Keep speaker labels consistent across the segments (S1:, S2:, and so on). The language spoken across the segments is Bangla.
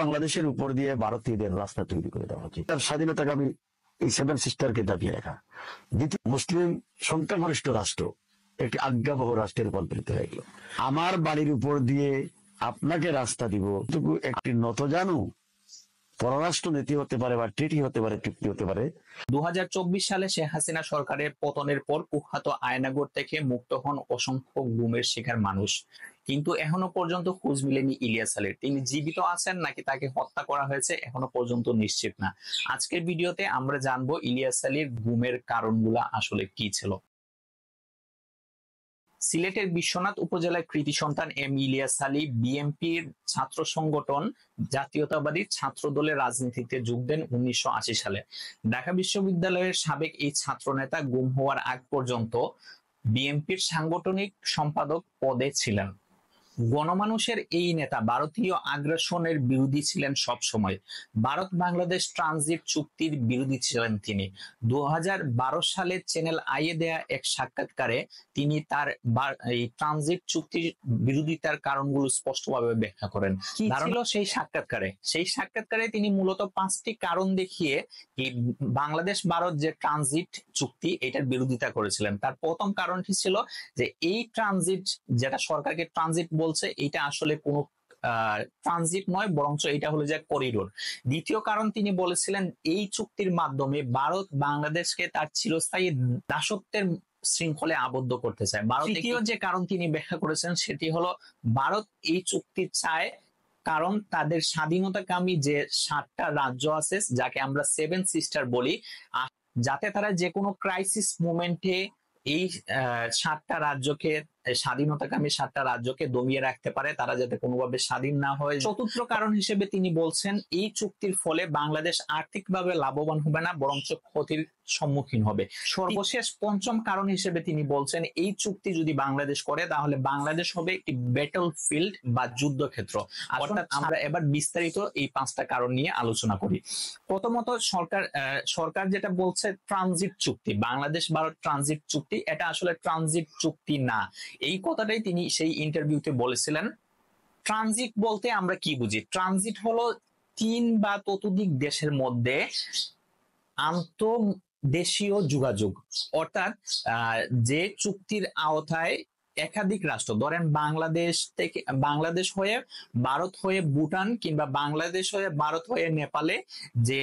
S1: বাংলাদেশের উপর দিয়ে ভারতীয়দের রাস্তা তৈরি করে দেওয়া উচিত। তার স্বাধীনতাকামী এই সেভেন সিস্টারকে দাবিয়ে রাখা। দ্বিতীয়, মুসলিম সংখ্যাগরিষ্ঠ রাষ্ট্র একটি আজ্ঞাবহ রাষ্ট্রে রূপান্তরিত হয়ে গেল। আমার বাড়ির উপর দিয়ে আপনাকে রাস্তা দিব, একটি নতজানু পররাষ্ট্র নীতি হতে পারে বা ট্রিটি হতে পারে, চুক্তি হতে পারে।
S2: 2024 সালে শেখ হাসিনা সরকারের পতনের পর কুখ্যাত আয়নাগর থেকে মুক্ত হন অসংখ্য গুমের শিকার মানুষ, কিন্তু এখনো পর্যন্ত খোঁজ মিলেনি ইলিয়াস আলীর। তিনি জীবিত আছেন নাকি তাকে হত্যা করা হয়েছে এখনো পর্যন্ত নিশ্চিত না। আজকের ভিডিওতে আমরা জানবো ইলিয়াস আলীর গুমের কারণগুলো আসলে কি ছিল। সিলেটের বিশ্বনাথ উপজেলার কৃতি সন্তান এম ইলিয়াস আলী বিএনপির ছাত্র সংগঠন জাতীয়তাবাদী ছাত্র দলের রাজনীতিতে যোগ দেন 1980 সালে। ঢাকা বিশ্ববিদ্যালয়ের সাবেক এই ছাত্র নেতা গুম হওয়ার আগ পর্যন্ত বিএনপির সাংগঠনিক সম্পাদক পদে ছিলেন। গণমানুষের এই নেতা ভারতীয় আগ্রাসনের বিরোধী ছিলেন সব সময়। ভারত বাংলাদেশ ট্রানজিট চুক্তির বিরোধী ছিলেন তিনি। 2012 সালে চ্যানেল আইয়ে দেয়া এক সাক্ষাৎকারে তিনি তার এই ট্রানজিট চুক্তির বিরোধিতার কারণগুলো স্পষ্টভাবে ব্যাখ্যা করেন। কি ছিল সেই সাক্ষাৎকারে? সেই সাক্ষাৎকারে তিনি মূলত 5টি কারণ দেখিয়ে এই বাংলাদেশ ভারত যে ট্রানজিট চুক্তি এটার বিরোধিতা করেছিলেন। তার প্রথম কারণটি ছিল যে এই ট্রানজিট, যেটা সরকারকে ট্রানজিট বলছে, এটা আসলে কোনো ট্রানজিট নয়, বরঞ্চ এটা হলো যে করিডোর। দ্বিতীয় কারণ তিনি বলেছিলেন এই চুক্তির মাধ্যমে ভারত বাংলাদেশকে তার চিরস্থায়ী দাসত্বের শৃঙ্খলে আবদ্ধ করতে চায়। তৃতীয় যে কারণ তিনি ব্যাখ্যা করেছেন সেটি হলো ভারত এই চুক্তি চায় কারণ তাদের স্বাধীনতাকামী যে 7টা রাজ্য আছে, যাকে আমরা সেভেন সিস্টার বলি, যাতে তারা যে কোনো ক্রাইসিস মোমেন্টে এই 7টা রাজ্যকে, স্বাধীনতাকামী 7টা রাজ্যকে দমিয়ে রাখতে পারে, তারা যাতে কোনোভাবে স্বাধীন না হয়। চতুর্থ কারণ হিসেবে তিনি বলছেন এই চুক্তির ফলে বাংলাদেশ আর্থিকভাবে লাভবান হবে না, বরঞ্চ ক্ষতির সম্মুখীন হবে। সর্বশেষ পঞ্চম কারণ হিসেবে তিনি বলছেন এই চুক্তি যদি বাংলাদেশ করে তাহলে বাংলাদেশ হবে একটি ব্যাটল ফিল্ড বা যুদ্ধক্ষেত্র। অর্থাৎ আমরা এবার বিস্তারিত এই 5টা কারণ নিয়ে আলোচনা করি। প্রথমত, সরকার যেটা বলছে ট্রানজিট চুক্তি, বাংলাদেশ ভারত ট্রানজিট চুক্তি, এটা আসলে ট্রানজিট চুক্তি না। এই কথাটাই তিনি সেই ইন্টারভিউতে বলেছিলেন। ট্রানজিট বলতে আমরা কি বুঝি? ট্রানজিট হলো 3 বা ততোধিক দেশের মধ্যে আন্তঃদেশীয় যোগাযোগ, অর্থাৎ যে চুক্তির আওতায় একাধিক রাষ্ট্র, ধরেন বাংলাদেশ হয়ে ভারত হয়ে ভুটান, কিংবা বাংলাদেশ হয়ে ভারত হয়ে নেপালে যে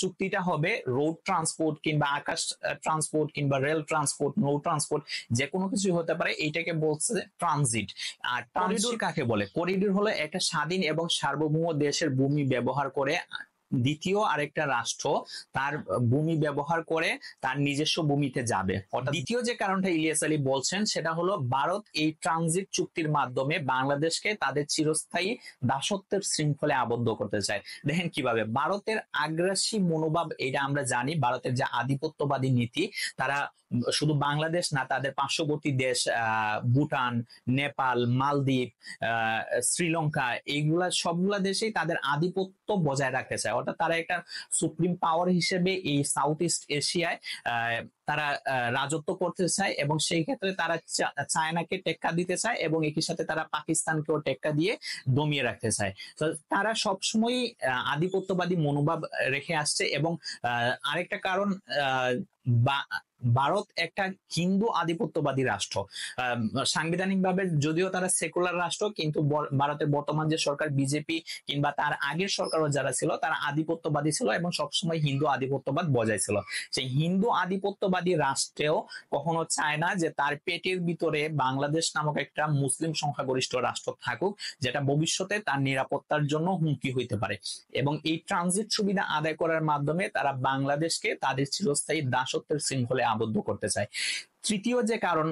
S2: চুক্তিটা হবে, রোড ট্রান্সপোর্ট কিংবা আকাশ ট্রান্সপোর্ট কিংবা রেল ট্রান্সপোর্ট, নৌ ট্রান্সপোর্ট, যে কোনো কিছু হতে পারে, এইটাকে বলছে ট্রানজিট। আর করিডোর কাকে বলে? করিডোর হলো একটা স্বাধীন এবং সার্বভৌম দেশের ভূমি ব্যবহার করে দ্বিতীয় আরেকটা রাষ্ট্র তার ভূমি ব্যবহার করে তার নিজস্ব ভূমিতে যাবে। অর্থাৎ দ্বিতীয় যে কারণটা ইলিয়াস আলী বলছেন সেটা হলো ভারত এই ট্রানজিট চুক্তির মাধ্যমে বাংলাদেশকে তাদের চিরস্থায়ী দাসত্বের শৃঙ্খলে আবদ্ধ করতে চায়। দেখেন কিভাবে ভারতের আগ্রাসী মনোভাব, এটা আমরা জানি। ভারতের যে আধিপত্যবাদী নীতি, তারা শুধু বাংলাদেশ না, তাদের পার্শ্ববর্তী দেশ ভুটান, নেপাল, মালদ্বীপ, শ্রীলঙ্কা, এইগুলা সবগুলা দেশেই তাদের আধিপত্য বজায় রাখতে চায়। অর্থাৎ তারা একটা সুপ্রিম পাওয়ার হিসেবে এই সাউথ ইস্ট এশিয়ায় তারা রাজত্ব করতে চায়, এবং সেই ক্ষেত্রে তারা চায়নাকে টেক্কা দিতে চায়, এবং একই সাথে তারা পাকিস্তানকেও টেক্কা দিয়ে দমিয়ে রাখতে চায়। তো তারা সবসময় আধিপত্যবাদী মনোভাব রেখে আসছে। এবং আরেকটা কারণ, ভারত একটা হিন্দু আধিপত্যবাদী রাষ্ট্র। সাংবিধানিকভাবে যদিও তারা সেকুলার রাষ্ট্র, কিন্তু ভারতের বর্তমান যে সরকার বিজেপি কিংবা তার আগের সরকারও যারা ছিল তারা আধিপত্যবাদী ছিল এবং সবসময় হিন্দু আধিপত্যবাদ বজায় ছিল। সেই হিন্দু আধিপত্যবাদী রাষ্ট্রেও কখনো চায় না যে তার পেটের ভিতরে বাংলাদেশ নামক একটা মুসলিম সংখ্যাগরিষ্ঠ রাষ্ট্র থাকুক, যেটা ভবিষ্যতে তার নিরাপত্তার জন্য হুমকি হইতে পারে। এবং এই ট্রানজিট সুবিধা আদায় করার মাধ্যমে তারা বাংলাদেশকে তাদের চিরস্থায়ী দাসত্বের শৃঙ্খলে আবদ্ধ করতে চায়। তৃতীয় যে কারণ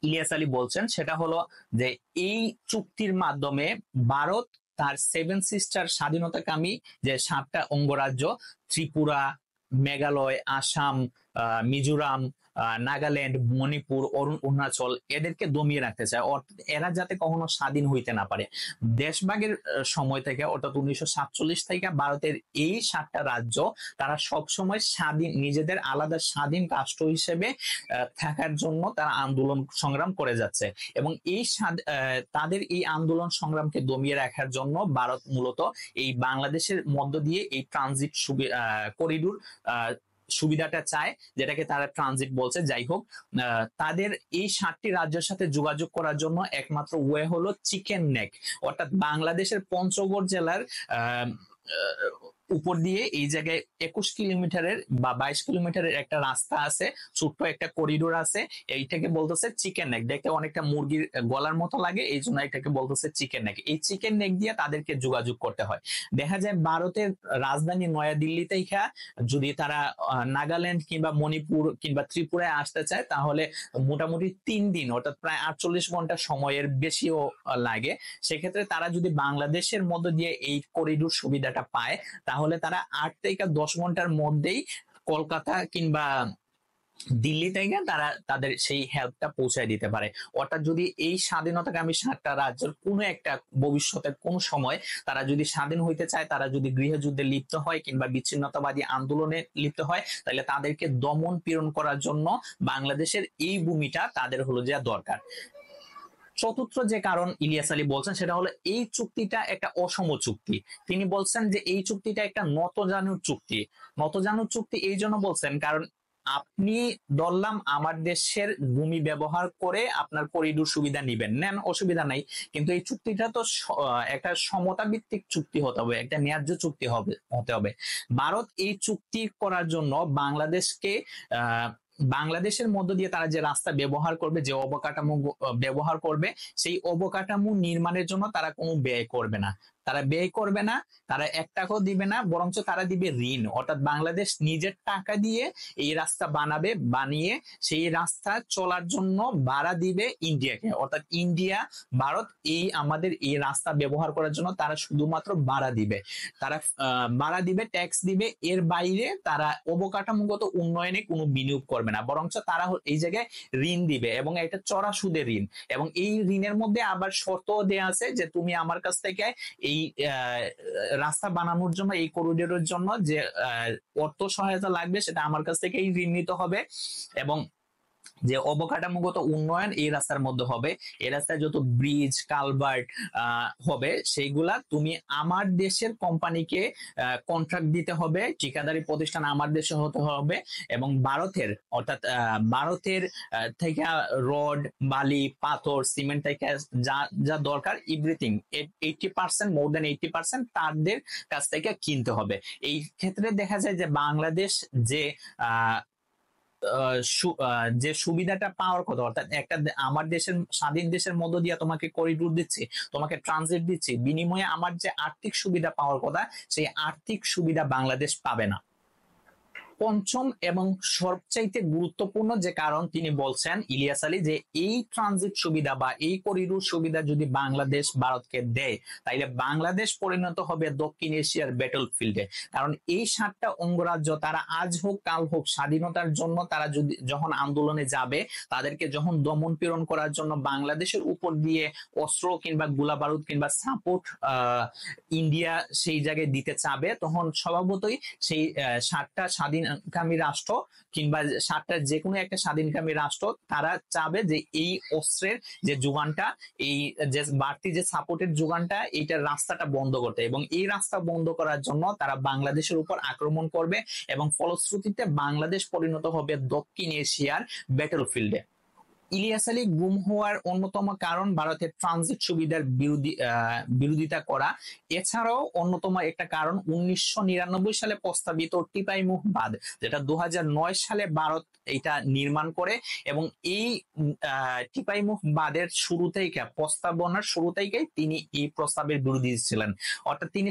S2: ইলিয়াস আলী বলছেন সেটা হলো যে এই চুক্তির মাধ্যমে ভারত তার সেভেন সিস্টার স্বাধীনতাকামী যে 7টা অঙ্গরাজ্য, ত্রিপুরা, মেঘালয়, আসাম, মিজোরাম, নাগাল্যান্ড, মণিপুর, অরুণাচল এদেরকে দমিয়ে রাখতে চায়, এরা যাতে কখনো স্বাধীন হইতে না পারে। দেশভাগের সময় থেকে অর্থাৎ 1947 থেকে ভারতের এই 7টা রাজ্য তারা সব সময় স্বাধীন, নিজেদের আলাদা স্বাধীন রাষ্ট্র হিসেবে থাকার জন্য তারা আন্দোলন সংগ্রাম করে যাচ্ছে। এবং এই তাদের এই আন্দোলন সংগ্রামকে দমিয়ে রাখার জন্য ভারত মূলত এই বাংলাদেশের মধ্য দিয়ে এই ট্রানজিট করিডোর সুবিধাটা চায়, যেটাকে তারা ট্রানজিট বলছে। যাই হোক, তাদের এই 7টি রাজ্যের সাথে যোগাযোগ করার জন্য একমাত্র ওয়ে হলো চিকেন নেক, অর্থাৎ বাংলাদেশের পঞ্চগড় জেলার উপর দিয়ে এই জায়গায় 21 কিলোমিটারের বা 22 কিলোমিটারের একটা রাস্তা আছে, ছোট্ট একটা করিডোর আছে, এইটাকে বলতেছে চিকেন নেক। দেখতে অনেকটা মুরগির গলার মতো লাগে, এই জন্য এটাকে বলতেছে চিকেন নেক। এই চিকেন নেক দিয়ে তাদেরকে যোগাযোগ করতে হয়। দেখা যায় ভারতের রাজধানী নয়াদিল্লি থেকে যদি তারা নাগাল্যান্ড কিংবা মণিপুর কিংবা ত্রিপুরায় আসতে চায়, তাহলে মোটামুটি 3 দিন অর্থাৎ প্রায় 48 ঘন্টা সময়ের বেশিও লাগে। সেক্ষেত্রে তারা যদি বাংলাদেশের মধ্য দিয়ে এই করিডোর সুবিধাটা পায়, তাহলে তারা 8 থেকে 10 ঘন্টার মধ্যেই কলকাতা কিংবা দিল্লি থেকে তারা তাদের সেই হেল্পটা পৌঁছায় দিতে পারে। অর্থাৎ যদি এই স্বাধীনতাকামী 7টা রাজ্যের কোনো একটা ভবিষ্যতের কোনো সময় তারা যদি স্বাধীন হইতে চায়, তারা যদি গৃহযুদ্ধে লিপ্ত হয় কিংবা বিচ্ছিন্নতাবাদী আন্দোলনে লিপ্ত হয়, তাহলে তাদেরকে দমন পীড়ন করার জন্য বাংলাদেশের এই ভূমিটা তাদের হলো যে দরকার। চতুর্থ যে কারণ ইলিয়াস আলী বলছেন সেটা হলো এই চুক্তিটা একটা অসম চুক্তি। তিনি বলছেন যে এই চুক্তিটা একটা নতজানুর চুক্তি। নতজানুর চুক্তি এই জন্য বলছেন কারণ আপনি ধরলাম আমার দেশের ভূমি ব্যবহার করে আপনার করিডোর সুবিধা নিবেন, নেন, অসুবিধা নাই, কিন্তু এই চুক্তিটা তো একটা সমতা ভিত্তিক চুক্তি হতে হবে, একটা ন্যায্য চুক্তি হতে হবে। ভারত এই চুক্তি করার জন্য বাংলাদেশের মধ্য দিয়ে তারা যে রাস্তা ব্যবহার করবে, যে অবকাঠামো ব্যবহার করবে, সেই অবকাঠামো নির্মাণের জন্য তারা কোনো ব্যয় করবে না। তারা ব্যয় করবে না, তারা 1 টাকাও দিবে না, বরঞ্চ তারা দিবে ঋণ। অর্থাৎ বাংলাদেশ নিজের টাকা দিয়ে এই রাস্তা বানাবে, বানিয়ে সেই রাস্তা চলার জন্য ভাড়া দিবে ইন্ডিয়াকে। অর্থাৎ ইন্ডিয়া, ভারত আমাদের এই রাস্তা ব্যবহার করার জন্য তারা শুধুমাত্র ভাড়া দিবে, তারা ভাড়া দিবে, ট্যাক্স দিবে। এর বাইরে তারা অবকাঠামোগত উন্নয়নে কোনো বিনিয়োগ করবে না, বরঞ্চ তারা এই জায়গায় ঋণ দিবে, এবং এটা চড়া সুদের ঋণ। এবং এই ঋণের মধ্যে আবার শর্ত দেয়া আছে যে তুমি আমার কাছ থেকে এই রাস্তা বানানোর জন্য, এই করিডোরের জন্য যে অর্থ সহায়তা লাগবে সেটা আমার কাছ থেকে ঋণ নিতে হবে, এবং যে অবকাঠামোগত উন্নয়ন এই রাস্তার মধ্যে হবে, এই রাস্তায় যত ব্রিজ কালভার্ট হবে সেইগুলা তুমি আমার দেশের কোম্পানিকে কন্ট্রাক্ট দিতে হবে, ঠিকাদারি প্রতিষ্ঠান আমার দেশে হতে হবে, এবং অর্থাৎ ভারতের থেকে রড, বালি, পাথর, সিমেন্ট থেকে যা যা দরকার এভরিথিং 80%, মোর দেন 80% তাদের কাছ থেকে কিনতে হবে। এই ক্ষেত্রে দেখা যায় যে বাংলাদেশ যে সুবিধাটা পাওয়ার কথা, অর্থাৎ একটা আমার দেশের স্বাধীন দেশের মধ্য দিয়ে তোমাকে করিডোর দিচ্ছি, তোমাকে ট্রানজিট দিচ্ছি, বিনিময়ে আমার যে আর্থিক সুবিধা পাওয়ার কথা, সেই আর্থিক সুবিধা বাংলাদেশ পাবে না। পঞ্চম এবং সবচাইতে গুরুত্বপূর্ণ যে কারণ তিনি বলছেন ইলিয়াস আলী, যে এই ট্রানজিট সুবিধা বা এই করিডোর সুবিধা যদি বাংলাদেশ ভারতকে দেয়, তাইলে বাংলাদেশ পরিণত হবে দক্ষিণ এশিয়ার ব্যাটল ফিল্ডে। কারণ এই 7টা অঙ্গরাজ্য তারা আজ হোক কাল হোক স্বাধীনতার জন্য তারা যখন আন্দোলনে যাবে, তাদেরকে যখন দমন পীড়ন করার জন্য বাংলাদেশের উপর দিয়ে অস্ত্র কিংবা গোলা বারুদ কিংবা সাপোর্ট ইন্ডিয়া সেই জায়গায় দিতে চাবে, তখন স্বভাবতই সেই 7টা স্বাধীনকামী রাষ্ট্র কিংবা 7টা যে কোনো একটা স্বাধীনকামী রাষ্ট্র তারা চাবে যে এই অস্ত্রের যে যোগানটা, এই যে বাড়তি যে সাপোর্টের যোগানটা, এইটার রাস্তাটা বন্ধ করতে, এবং এই রাস্তা বন্ধ করার জন্য তারা বাংলাদেশের উপর আক্রমণ করবে, এবং ফলশ্রুতিতে বাংলাদেশ পরিণত হবে দক্ষিণ এশিয়ার ব্যাটল ফিল্ডে। ইলিয়াস আলী গুম হওয়ার অন্যতম কারণ ভারতের ট্রানজিট সুবিধার বিরোধিতা করা। এছাড়াও অন্যতম একটা কারণ 1999 সালে প্রস্তাবিত টিপাইমুখ বাঁধ, যেটা 2009 সালে ভারত এটা নির্মাণ করে, এবং এই টিপাইমুখ বাঁধের প্রস্তাবনার শুরু থেকেই তিনি এই প্রস্তাবের বিরোধী ছিলেন। অর্থাৎ তিনি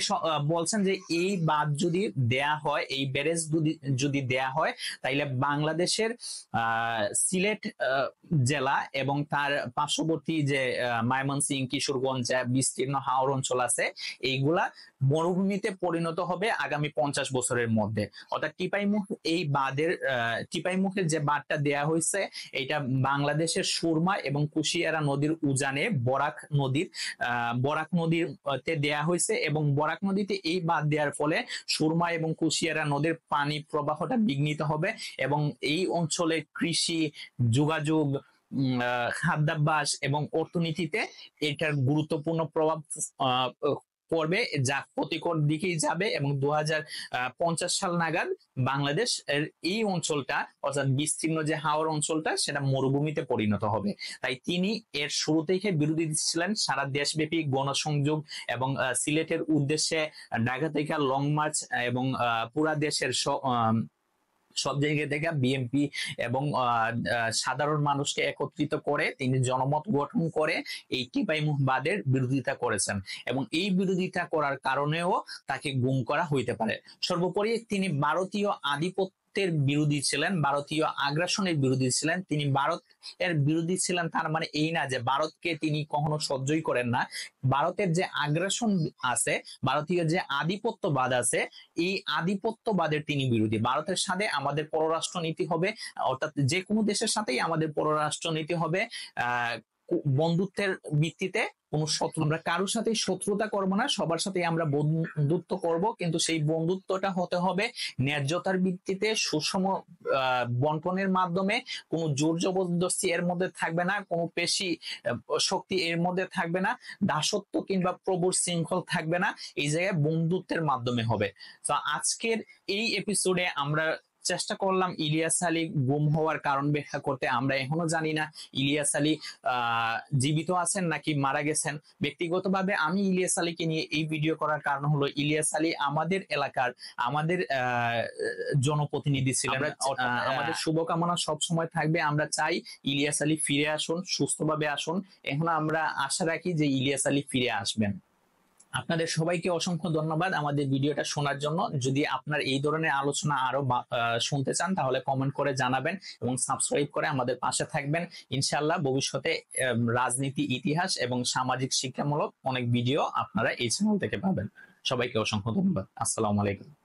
S2: বলছেন যে এই বাঁধ যদি দেয়া হয়, এই ব্যারেজ যদি দেয়া হয়, তাইলে বাংলাদেশের সিলেট জেলা এবং তার পার্শ্ববর্তী যে ময়মনসিংহ, কিশোরগঞ্জ বিস্তীর্ণ হাওর অঞ্চল আছে, এইগুলা মরুভূমিতে পরিণত হবে আগামী 50 বছরের মধ্যে। অর্থাৎ টিপাইমুখ এই বাঁধের টিপাইমুখের যে বাঁধটা দেয়া হয়েছে, এটা বাংলাদেশের সুরমা এবং কুশিয়ারা নদীর উজানে বরাক নদীতে দেয়া হয়েছে এবং বরাক নদীতে এই বাঁধ দেওয়ার ফলে সুরমা এবং কুশিয়ারা নদীর পানি প্রবাহটা বিঘ্নিত হবে এবং এই অঞ্চলে কৃষি, যোগাযোগ, খাদ্যাভ্যাস এবং অর্থনীতিতে এটার গুরুত্বপূর্ণ প্রভাব পড়বে, যা ক্ষতিকর দিকেই যাবে এবং 2050 সাল নাগাদ বাংলাদেশ এর এই অঞ্চলটা, অর্থাৎ বিস্তীর্ণ যে হাওর অঞ্চলটা, সেটা মরুভূমিতে পরিণত হবে। তাই তিনি এর শুরু থেকে বিরোধী ছিলেন। সারা দেশব্যাপী গণসংযোগ এবং সিলেটের উদ্দেশ্যে ঢাকা থেকে লং মার্চ এবং পুরা দেশের সব জায়গা থেকে বিএনপি এবং সাধারণ মানুষকে একত্রিত করে তিনি জনমত গঠন করে এই টিপাইমুখ বাঁধের বিরোধিতা করেছেন এবং এই বিরোধিতা করার কারণেও তাকে গুম করা হইতে পারে। সর্বোপরি তিনি ভারতীয় আধিপত্যের বিরোধী ছিলেন, ভারতীয় আগ্রাসনের বিরোধী ছিলেন। তিনি ভারতের বিরোধী ছিলেন তার মানে এই না যে ভারতকে তিনি কখনো সহ্যই করেন না। ভারতের যে আগ্রাসন আছে, ভারতীয় যে আধিপত্যবাদ আছে, এই আধিপত্যবাদের তিনি বিরোধী। ভারতের সাথে আমাদের পররাষ্ট্র নীতি হবে, অর্থাৎ যে কোনো দেশের সাথেই আমাদের পররাষ্ট্র নীতি হবে বন্ধুত্বের ভিত্তিতে। কোন শত্রু, আমরা কারোর সাথে শত্রুতা করব না, সবার সাথে আমরা বন্ধুত্ব করব, কিন্তু সেই বন্ধুত্বটা হতে হবে ন্যায্যতার ভিত্তিতে, সুষম বন্টনের মাধ্যমে। কোনো জোর জবরদস্তি এর মধ্যে থাকবে না, কোনো পেশি শক্তি এর মধ্যে থাকবে না, দাসত্ব কিংবা প্রভুর শৃঙ্খল থাকবে না। এই জায়গায় বন্ধুত্বের মাধ্যমে হবে। তো আজকের এই এপিসোডে আমরা চেষ্টা করলাম ইলিয়াস আলী গুম হওয়ার কারণ ব্যাখ্যা করতে। আমরা এখনো জানি না ইলিয়াস আলী জীবিত আছেন নাকি মারা গেছেন। ব্যক্তিগতভাবে আমি ইলিয়াস আলীকে নিয়ে এই ভিডিও করার কারণ হলো, ইলিয়াস আলী আমাদের এলাকার, আমাদের জনপ্রতিনিধি ছিলেন। আমাদের শুভকামনা সব সময় থাকবে। আমরা চাই ইলিয়াস আলী ফিরে আসুন, সুস্থভাবে আসুন। এখন আমরা আশা রাখি যে ইলিয়াস আলী ফিরে আসবেন। আপনাদের সবাইকে অসংখ্য ধন্যবাদ আমাদের ভিডিওটা শোনার জন্য। যদি আপনার এই ধরনের আলোচনা আরো শুনতে চান তাহলে কমেন্ট করে জানাবেন এবং সাবস্ক্রাইব করে আমাদের পাশে থাকবেন। ইনশাআল্লাহ ভবিষ্যতে রাজনীতি, ইতিহাস এবং সামাজিক শিক্ষামূলক অনেক ভিডিও আপনারা এই চ্যানেল থেকে পাবেন। সবাইকে অসংখ্য ধন্যবাদ। আসসালামু আলাইকুম।